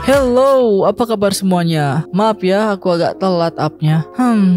Hello, apa kabar semuanya? Maaf ya, aku agak telat upnya.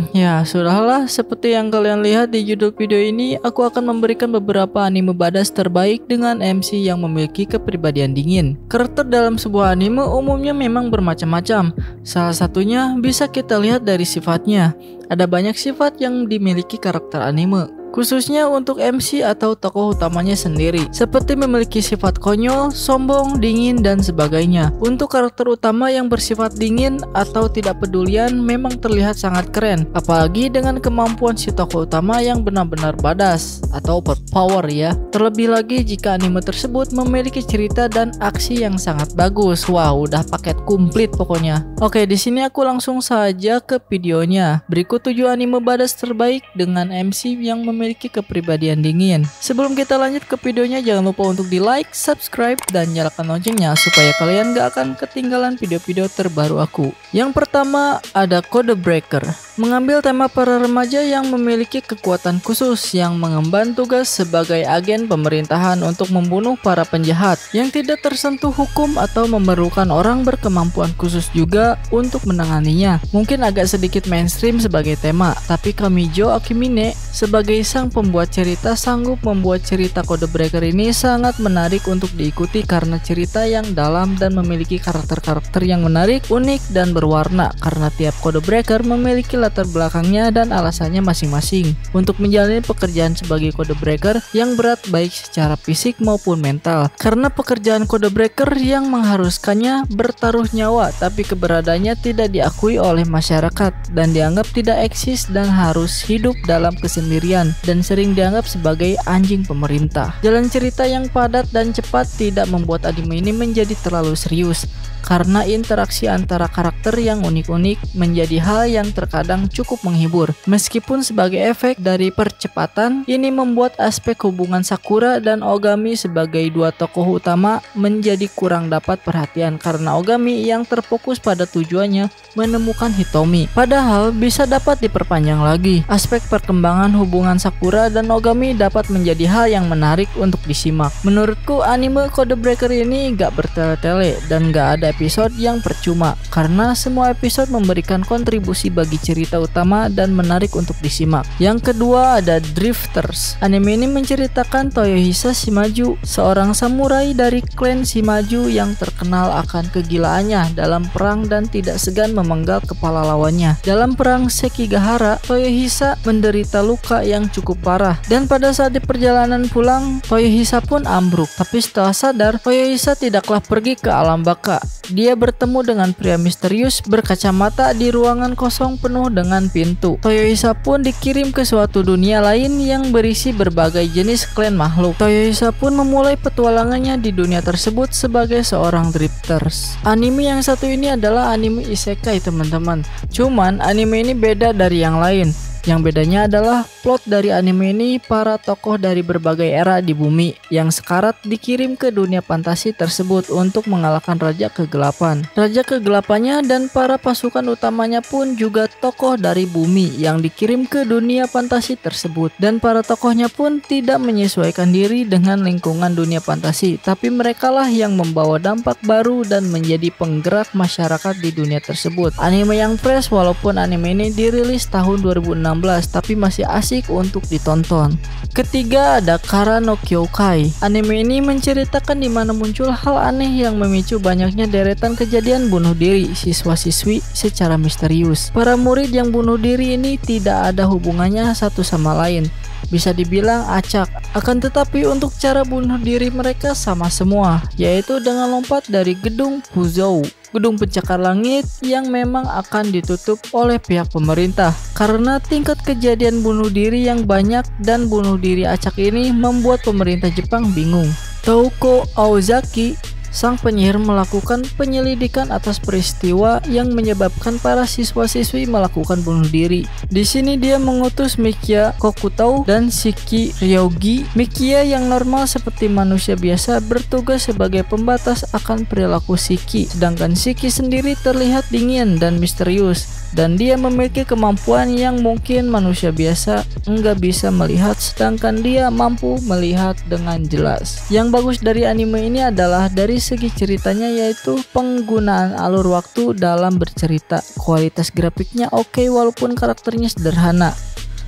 Ya sudahlah, seperti yang kalian lihat di judul video ini, aku akan memberikan beberapa anime badass terbaik dengan MC yang memiliki kepribadian dingin. Karakter dalam sebuah anime umumnya memang bermacam-macam. Salah satunya bisa kita lihat dari sifatnya. Ada banyak sifat yang dimiliki karakter anime, khususnya untuk MC atau tokoh utamanya sendiri, seperti memiliki sifat konyol, sombong, dingin, dan sebagainya. Untuk karakter utama yang bersifat dingin atau tidak pedulian memang terlihat sangat keren, apalagi dengan kemampuan si tokoh utama yang benar-benar badass atau overpower ya. Terlebih lagi jika anime tersebut memiliki cerita dan aksi yang sangat bagus. Wah, udah paket komplit pokoknya. Oke, di sini aku langsung saja ke videonya. Berikut 7 anime badass terbaik dengan MC yang memiliki kepribadian dingin. Sebelum kita lanjut ke videonya, jangan lupa untuk di like, subscribe, dan nyalakan loncengnya supaya kalian gak akan ketinggalan video-video terbaru aku. Yang pertama ada Codebreaker. Mengambil tema para remaja yang memiliki kekuatan khusus yang mengemban tugas sebagai agen pemerintahan untuk membunuh para penjahat yang tidak tersentuh hukum atau memerlukan orang berkemampuan khusus juga untuk menanganinya. Mungkin agak sedikit mainstream sebagai tema, tapi Kamijo Akimine sebagai sang pembuat cerita sanggup membuat cerita Codebreaker ini sangat menarik untuk diikuti karena cerita yang dalam dan memiliki karakter-karakter yang menarik, unik, dan berwarna karena tiap Codebreaker memiliki latar belakangnya dan alasannya masing-masing untuk menjalani pekerjaan sebagai Codebreaker yang berat baik secara fisik maupun mental. Karena pekerjaan Codebreaker yang mengharuskannya bertaruh nyawa, tapi keberadaannya tidak diakui oleh masyarakat dan dianggap tidak eksis dan harus hidup dalam kesendirian dan sering dianggap sebagai anjing pemerintah. Jalan cerita yang padat dan cepat tidak membuat anime ini menjadi terlalu serius karena interaksi antara karakter yang unik-unik menjadi hal yang terkadang cukup menghibur. Meskipun sebagai efek dari percepatan, ini membuat aspek hubungan Sakura dan Ogami sebagai dua tokoh utama menjadi kurang dapat perhatian karena Ogami yang terfokus pada tujuannya menemukan Hitomi. Padahal bisa dapat diperpanjang lagi. Aspek perkembangan hubungan Sakura dan Ogami dapat menjadi hal yang menarik untuk disimak. Menurutku anime Codebreaker ini gak bertele-tele dan gak ada episode yang percuma karena semua episode memberikan kontribusi bagi cerita utama dan menarik untuk disimak. Yang kedua ada Drifters. Anime ini menceritakan Toyohisa Shimaju, seorang samurai dari klan Shimaju yang terkenal akan kegilaannya dalam perang dan tidak segan memenggal kepala lawannya. Dalam perang Sekigahara, Toyohisa menderita luka yang cukup parah dan pada saat di perjalanan pulang, Toyohisa pun ambruk. Tapi setelah sadar, Toyohisa tidaklah pergi ke alam baka. Dia bertemu dengan pria misterius berkacamata di ruangan kosong penuh dengan pintu. Toyohisa pun dikirim ke suatu dunia lain yang berisi berbagai jenis klan makhluk. Toyohisa pun memulai petualangannya di dunia tersebut sebagai seorang drifters. Anime yang satu ini adalah anime isekai teman-teman. Cuman anime ini beda dari yang lain. Yang bedanya adalah plot dari anime ini para tokoh dari berbagai era di bumi yang sekarat dikirim ke dunia fantasi tersebut untuk mengalahkan Raja Kegelapan. Raja Kegelapannya dan para pasukan utamanya pun juga tokoh dari bumi yang dikirim ke dunia fantasi tersebut. Dan para tokohnya pun tidak menyesuaikan diri dengan lingkungan dunia fantasi, tapi merekalah yang membawa dampak baru dan menjadi penggerak masyarakat di dunia tersebut. Anime yang fresh walaupun anime ini dirilis tahun 2016 tapi masih asik untuk ditonton. Ketiga ada Kara no Kyoukai. Anime ini menceritakan di mana muncul hal aneh yang memicu banyaknya deretan kejadian bunuh diri siswa-siswi secara misterius. Para murid yang bunuh diri ini tidak ada hubungannya satu sama lain. Bisa dibilang acak, akan tetapi untuk cara bunuh diri mereka sama semua, yaitu dengan lompat dari gedung Fuzou, gedung pencakar langit yang memang akan ditutup oleh pihak pemerintah. Karena tingkat kejadian bunuh diri yang banyak dan bunuh diri acak ini membuat pemerintah Jepang bingung. Touko Aozaki, sang penyihir, melakukan penyelidikan atas peristiwa yang menyebabkan para siswa-siswi melakukan bunuh diri. Di sini dia mengutus Mikia Kokutau dan Shiki Ryogi. Mikia yang normal seperti manusia biasa bertugas sebagai pembatas akan perilaku Shiki, sedangkan Shiki sendiri terlihat dingin dan misterius. dan dia memiliki kemampuan yang mungkin manusia biasa nggak bisa melihat, sedangkan dia mampu melihat dengan jelas. Yang bagus dari anime ini adalah dari segi ceritanya, yaitu penggunaan alur waktu dalam bercerita. Kualitas grafiknya oke walaupun karakternya sederhana.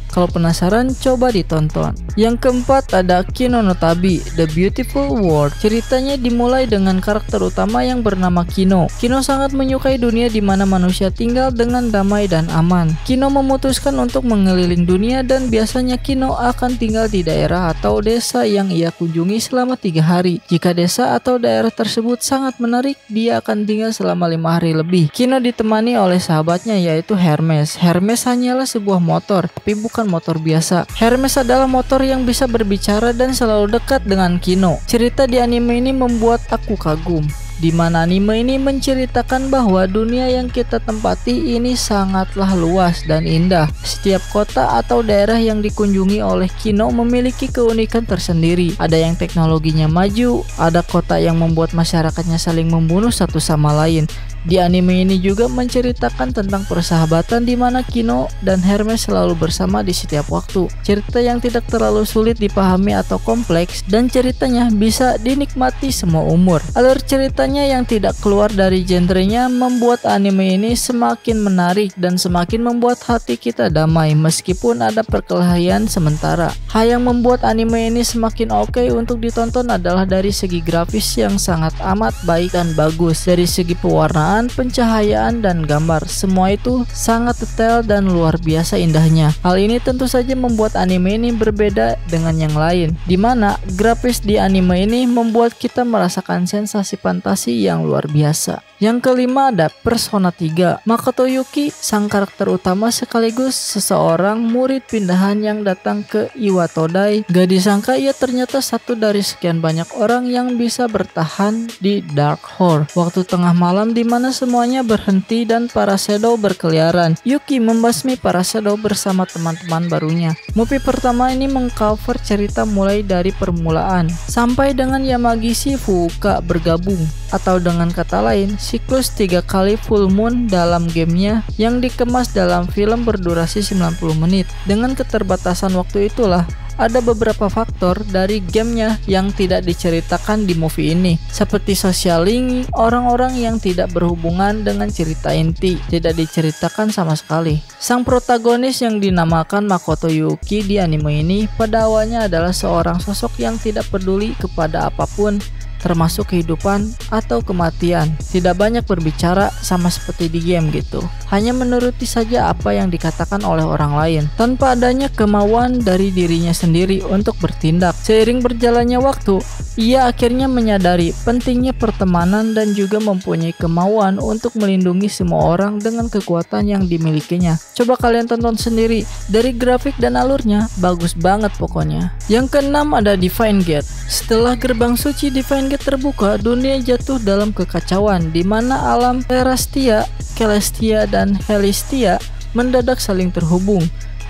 Kalau penasaran, coba ditonton. Yang keempat ada Kino no Tabi, The Beautiful World. Ceritanya dimulai dengan karakter utama yang bernama Kino. Kino sangat menyukai dunia di mana manusia tinggal dengan damai dan aman. Kino memutuskan untuk mengeliling dunia dan biasanya Kino akan tinggal di daerah atau desa yang ia kunjungi selama 3 hari. Jika desa atau daerah tersebut sangat menarik, dia akan tinggal selama 5 hari lebih. Kino ditemani oleh sahabatnya yaitu Hermes. Hermes hanyalah sebuah motor, tapi bukan motor biasa. Hermes adalah motor yang bisa berbicara dan selalu dekat dengan Kino. Cerita di anime ini membuat aku kagum, di mana anime ini menceritakan bahwa dunia yang kita tempati ini sangatlah luas dan indah. Setiap kota atau daerah yang dikunjungi oleh Kino memiliki keunikan tersendiri. Ada yang teknologinya maju, ada kota yang membuat masyarakatnya saling membunuh satu sama lain. Di anime ini juga menceritakan tentang persahabatan di mana Kino dan Hermes selalu bersama di setiap waktu. Cerita yang tidak terlalu sulit dipahami atau kompleks, dan ceritanya bisa dinikmati semua umur. Alur ceritanya yang tidak keluar dari genrenya membuat anime ini semakin menarik dan semakin membuat hati kita damai meskipun ada perkelahian sementara. Hal yang membuat anime ini semakin oke untuk ditonton adalah dari segi grafis yang sangat amat baik dan bagus. Dari segi pewarnaan, pencahayaan, dan gambar, semua itu sangat detail dan luar biasa indahnya. Hal ini tentu saja membuat anime ini berbeda dengan yang lain, di mana grafis di anime ini membuat kita merasakan sensasi fantasi yang luar biasa. Yang kelima ada Persona 3. Makoto Yuki, sang karakter utama sekaligus seseorang murid pindahan yang datang ke Iwatodai. Gak disangka ia ternyata satu dari sekian banyak orang yang bisa bertahan di Dark Hole. Waktu tengah malam di mana semuanya berhenti dan para shadow berkeliaran, Yuki membasmi para shadow bersama teman-teman barunya. Movie pertama ini mengcover cerita mulai dari permulaan sampai dengan Yamagishi Fuuka bergabung, atau dengan kata lain, siklus 3 kali full moon dalam gamenya yang dikemas dalam film berdurasi 90 menit. Dengan keterbatasan waktu itulah, ada beberapa faktor dari gamenya yang tidak diceritakan di movie ini, seperti social link, orang-orang yang tidak berhubungan dengan cerita inti tidak diceritakan sama sekali. Sang protagonis yang dinamakan Makoto Yuki di anime ini pada awalnya adalah seorang sosok yang tidak peduli kepada apapun, termasuk kehidupan atau kematian. Tidak banyak berbicara sama seperti di game gitu. Hanya menuruti saja apa yang dikatakan oleh orang lain, tanpa adanya kemauan dari dirinya sendiri untuk bertindak. Seiring berjalannya waktu, ia akhirnya menyadari pentingnya pertemanan dan juga mempunyai kemauan untuk melindungi semua orang dengan kekuatan yang dimilikinya. Coba kalian tonton sendiri, dari grafik dan alurnya bagus banget pokoknya. Yang keenam ada Divine Gate. Setelah gerbang suci Divine Gate terbuka, dunia jatuh dalam kekacauan di mana alam Terastia, Celestia, dan Helistia mendadak saling terhubung.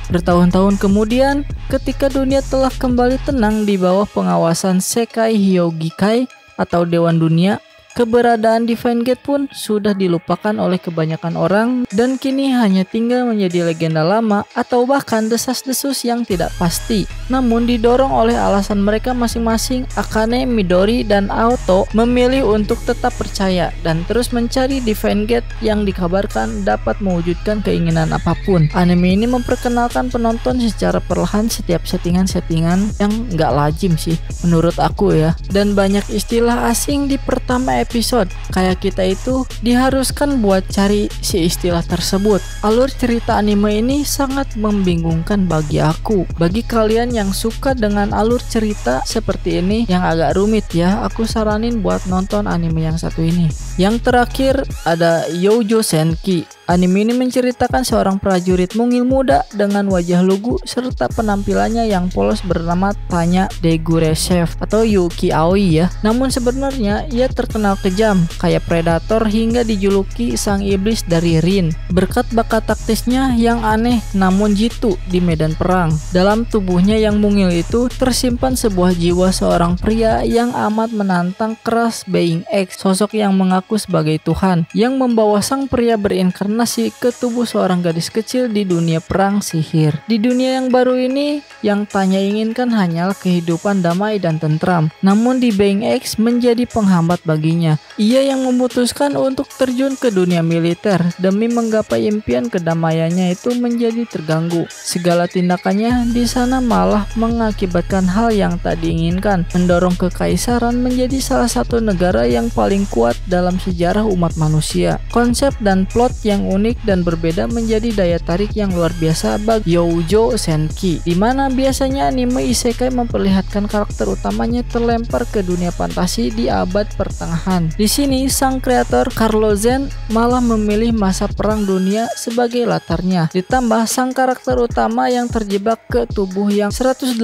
Bertahun-tahun kemudian, ketika dunia telah kembali tenang di bawah pengawasan Sekai Hyogikai atau Dewan Dunia, keberadaan Divine Gate pun sudah dilupakan oleh kebanyakan orang dan kini hanya tinggal menjadi legenda lama atau bahkan desas-desus yang tidak pasti. Namun didorong oleh alasan mereka masing-masing, Akane, Midori, dan Aoto memilih untuk tetap percaya dan terus mencari Divine Gate yang dikabarkan dapat mewujudkan keinginan apapun. Anime ini memperkenalkan penonton secara perlahan setiap settingan-settingan yang nggak lazim sih menurut aku ya, dan banyak istilah asing di pertama episode, kayak kita itu diharuskan buat cari si istilah tersebut. Alur cerita anime ini sangat membingungkan bagi aku. Bagi kalian yang suka dengan alur cerita seperti ini yang agak rumit ya, aku saranin buat nonton anime yang satu ini. Yang terakhir ada Youjo Senki. Anime ini menceritakan seorang prajurit mungil muda dengan wajah lugu serta penampilannya yang polos bernama Tanya Deguresev atau Yuki Aoi ya. Namun sebenarnya ia terkenal kejam, kayak predator hingga dijuluki sang iblis dari Rin. Berkat bakat taktisnya yang aneh namun jitu di medan perang. Dalam tubuhnya yang mungil itu tersimpan sebuah jiwa seorang pria yang amat menantang keras Being X, sosok yang mengaku mengaku sebagai Tuhan yang membawa sang pria berinkarnasi ke tubuh seorang gadis kecil di dunia perang sihir. Di dunia yang baru ini, yang Tanya inginkan hanyalah kehidupan damai dan tentram. Namun di Being X menjadi penghambat baginya. Ia yang memutuskan untuk terjun ke dunia militer demi menggapai impian kedamaiannya itu menjadi terganggu. Segala tindakannya di sana malah mengakibatkan hal yang tak diinginkan, mendorong kekaisaran menjadi salah satu negara yang paling kuat dalam sejarah umat manusia. Konsep dan plot yang unik dan berbeda menjadi daya tarik yang luar biasa bagi Youjo Senki, di mana biasanya anime isekai memperlihatkan karakter utamanya terlempar ke dunia fantasi di abad pertengahan. Di sini sang kreator Carlo Zen malah memilih masa perang dunia sebagai latarnya. Ditambah sang karakter utama yang terjebak ke tubuh yang 180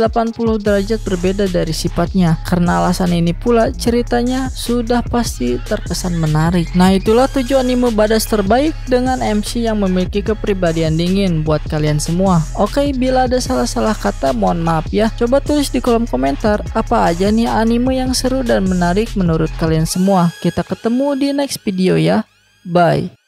derajat berbeda dari sifatnya. Karena alasan ini pula ceritanya sudah pasti terkesan menarik. Nah, itulah 7 anime badass terbaik dengan MC yang memiliki kepribadian dingin buat kalian semua. Oke, bila ada salah-salah kata mohon maaf ya. Coba tulis di kolom komentar apa aja nih anime yang seru dan menarik menurut kalian semua. Kita ketemu di next video ya. Bye.